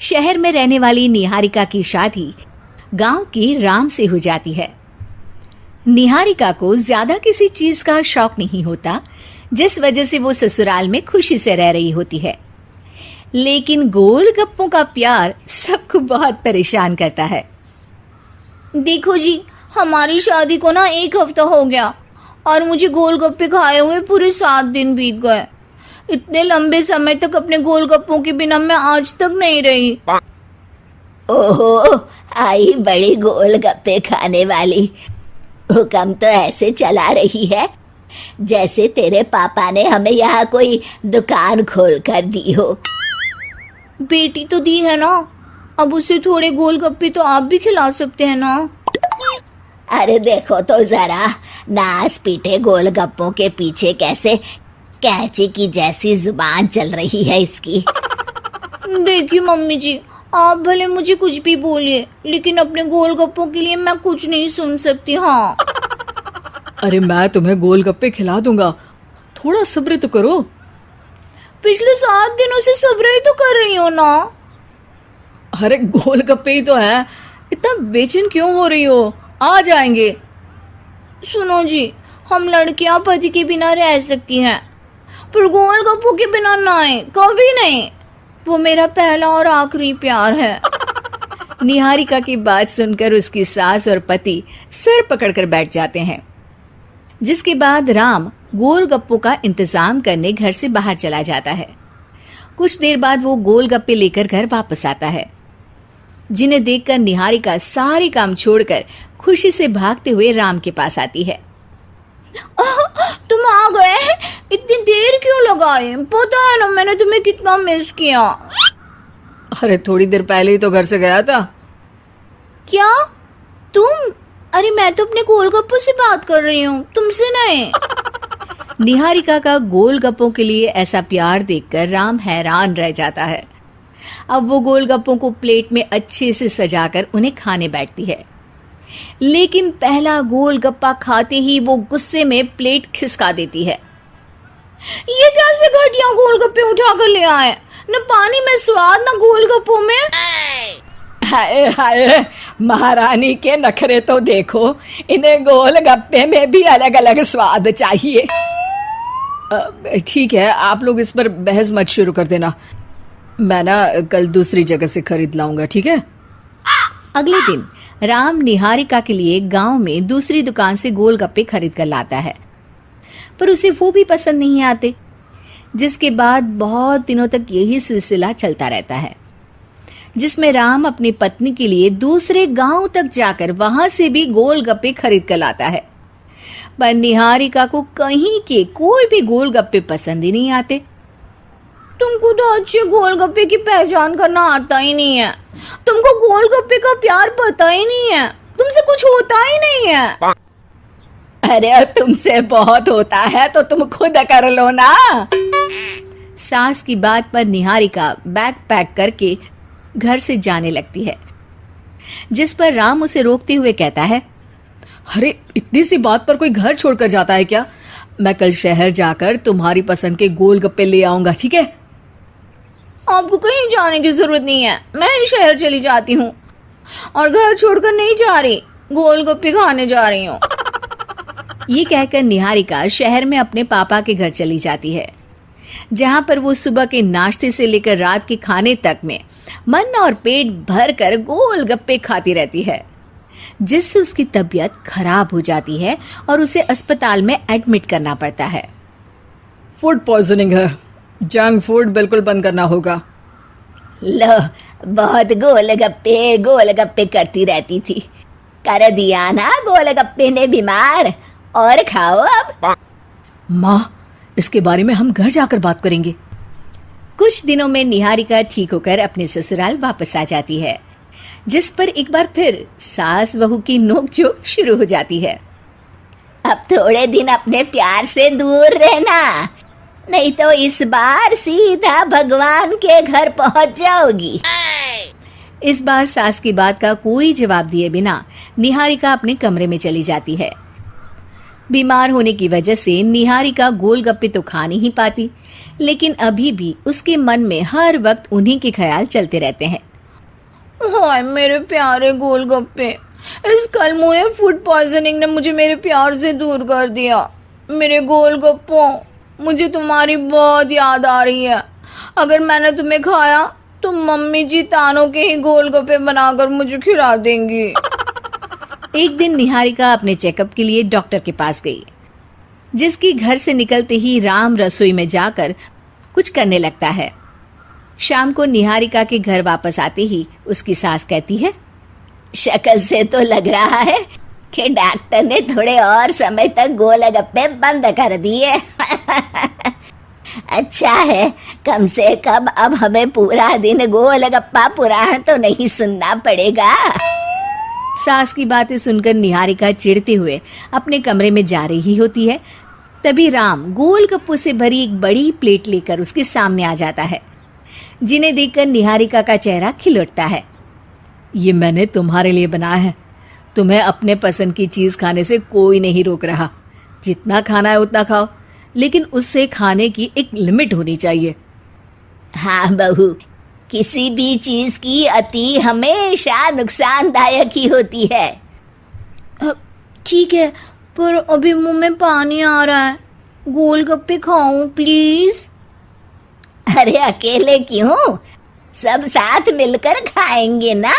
शहर में रहने वाली निहारिका की शादी गांव के राम से हो जाती है। निहारिका को ज्यादा किसी चीज का शौक नहीं होता, जिस वजह से वो ससुराल में खुशी से रह रही होती है। लेकिन गोलगप्पों का प्यार सबको बहुत परेशान करता है। देखो जी, हमारी शादी को ना 1 हफ्ता हो गया और मुझे गोलगप्पे खाए हुए पूरे 7 दिन बीत गए। इतने लंबे समय तक अपने गोलगप्पों के बिना मैं आज तक नहीं रही। ओहो, आई बड़ी गोलगप्पे खाने वाली। हुक्म तो ऐसे चला रही है जैसे तेरे पापा ने हमें यहाँ कोई दुकान खोल कर दी हो। बेटी तो दी है ना, अब उसे थोड़े गोलगप्पे तो आप भी खिला सकते हैं ना। अरे देखो तो जरा, नास पीटे गोलगप्पों के पीछे कैसे कैंची की जैसी जुबान चल रही है इसकी। देखिए मम्मी जी, आप भले मुझे कुछ भी बोलिए, लेकिन अपने गोलगप्पों के लिए मैं कुछ नहीं सुन सकती। हाँ, अरे मैं तुम्हें गोलगप्पे खिला दूंगा, थोड़ा सब्र तो करो। पिछले 7 दिनों से सब्र ही तो कर रही हो ना। अरे गोलगप्पे ही तो है, इतना बेचैन क्यों हो रही हो? आ जाएंगे। सुनो जी, हम लड़कियां पति के बिना रह सकती हैं, पर गोलगप्पों के बिना नहीं, कभी नहीं। वो मेरा पहला और आखिरी प्यार है। निहारिका की बात सुनकर उसकी सास और पति सिर पकड़कर बैठ जाते हैं। जिसके बाद राम गोलगप्पों का इंतजाम करने घर से बाहर चला जाता है। कुछ देर बाद वो गोलगप्पे लेकर घर वापस आता है, जिन्हें देखकर निहारिका सारे काम छोड़कर खुशी से भागते हुए राम के पास आती है। तुम आ गए? इतनी देर क्यों लगाए? पता है ना मैंने तुम्हें कितना मिस किया। अरे थोड़ी देर पहले ही तो घर से गया था। क्या तुम? अरे मैं तो अपने गोलगप्पों से बात कर रही हूँ, तुमसे नहीं। निहारिका का गोलगप्पों के लिए ऐसा प्यार देखकर राम हैरान रह जाता है। अब वो गोलगप्पों को प्लेट में अच्छे से सजाकर उन्हें खाने बैठती है, लेकिन पहला गोलगप्पा खाते ही वो गुस्से में प्लेट खिसका देती है। ये कैसे घटिया गोलगप्पे उठा कर ले आए? न पानी में स्वाद, न गोलगप्पों में। हाय हाय, महारानी के नखरे तो देखो, इन्हें गोलगप्पे में भी अलग अलग स्वाद चाहिए। ठीक है, आप लोग इस पर बहस मत शुरू कर देना, मैं ना कल दूसरी जगह से खरीद लाऊंगा, ठीक है? अगले दिन राम निहारिका के लिए गांव में दूसरी दुकान से गोलगप्पे खरीद कर लाता है, पर उसे वो भी पसंद नहीं आते। जिसके बाद बहुत दिनों तक यही सिलसिला चलता रहता है, जिसमें राम अपनी पत्नी के लिए दूसरे गांव तक जाकर वहां से भी गोलगप्पे खरीद कर लाता है, पर निहारिका को कहीं के कोई भी गोलगप्पे पसंद ही नहीं आते। तुमको तो अच्छे गोलगप्पे की पहचान करना आता ही नहीं है। तुमको गोलगप्पे का प्यार पता ही नहीं है, तुमसे कुछ होता ही नहीं है। अरे तुमसे बहुत होता है तो तुम खुद कर लो ना। सास की बात पर निहारिका बैग पैक करके घर से जाने लगती है, जिस पर राम उसे रोकते हुए कहता है, अरे इतनी सी बात पर कोई घर छोड़कर जाता है क्या? मैं कल शहर जाकर तुम्हारी पसंद के गोलगप्पे ले आऊंगा, ठीक है? आपको कहीं जाने की जरूरत नहीं है, मैं ही शहर चली जाती हूँ और घर छोड़कर नहीं जा रही, गोलगप्पे खाने जा रही हूँ। ये कहकर निहारिका शहर में अपने पापा के घर चली जाती है, जहां पर वो सुबह के नाश्ते से लेकर रात के खाने तक में मन और पेट भर कर गोलगप्पे खाती रहती है, जिससे उसकी तबीयत खराब हो जाती है और उसे अस्पताल में एडमिट करना पड़ता है। फूड पॉइजनिंग है, जंक फूड बिल्कुल बंद करना होगा। लो, बहुत गोलगप्पे गोलगप्पे करती रहती थी, कर दिया ना गोलगप्पे ने बीमार। और खाओ अब। माँ, इसके बारे में हम घर जाकर बात करेंगे। कुछ दिनों में निहारिका ठीक होकर अपने ससुराल वापस आ जाती है, जिस पर एक बार फिर सास बहू की नोकझोंक शुरू हो जाती है। अब थोड़े दिन अपने प्यार से दूर रहना, नहीं तो इस बार सीधा भगवान के घर पहुंच जाओगी। इस बार सास की बात का कोई जवाब दिए बिना निहारिका अपने कमरे में चली जाती है। बीमार होने की वजह से निहारिका गोलगप्पे तो खा नहीं पाती, लेकिन अभी भी उसके मन में हर वक्त उन्हीं के ख्याल चलते रहते हैं। हाय मेरे प्यारे गोलगप्पे, इस कल मुझे फूड पॉइजनिंग ने मुझे मेरे प्यार से दूर कर दिया। मेरे गोलगप्पों, मुझे तुम्हारी बहुत याद आ रही है। अगर मैंने तुम्हें खाया तो मम्मी जी तानों के ही गोलगप्पे बनाकर मुझे खिला देंगी। एक दिन निहारिका अपने चेकअप के लिए डॉक्टर के पास गई, जिसकी घर से निकलते ही राम रसोई में जाकर कुछ करने लगता है। शाम को निहारिका के घर वापस आते ही उसकी सास कहती है, शक्ल से तो लग रहा है कि डॉक्टर ने थोड़े और समय तक गोलगप्पे बंद कर दिए। अच्छा है, कम से कम अब हमें पूरा दिन गोलगप्पा पुराण तो नहीं सुनना पड़ेगा। सास की बातें सुनकर निहारिका चिढ़ते हुए अपने कमरे में जा रही होती है। तभी राम गोलगप्पों से भरी एक बड़ी प्लेट लेकर उसके सामने आ जाता है, जिन्हें देखकर निहारिका का चेहरा खिल उठता है। ये मैंने तुम्हारे लिए बनाया है। तुम्हें अपने पसंद की चीज खाने से कोई नहीं रोक रहा। जितना खाना है उतना खाओ, लेकिन उससे खाने की एक लिमिट होनी चाहिए। हाँ बहू, किसी भी चीज की अति हमेशा नुकसानदायक ही होती है। ठीक है, पर अभी मुंह में पानी आ रहा है। गोलगप्पे खाऊं प्लीज? अरे अकेले क्यों, सब साथ मिलकर खाएंगे ना।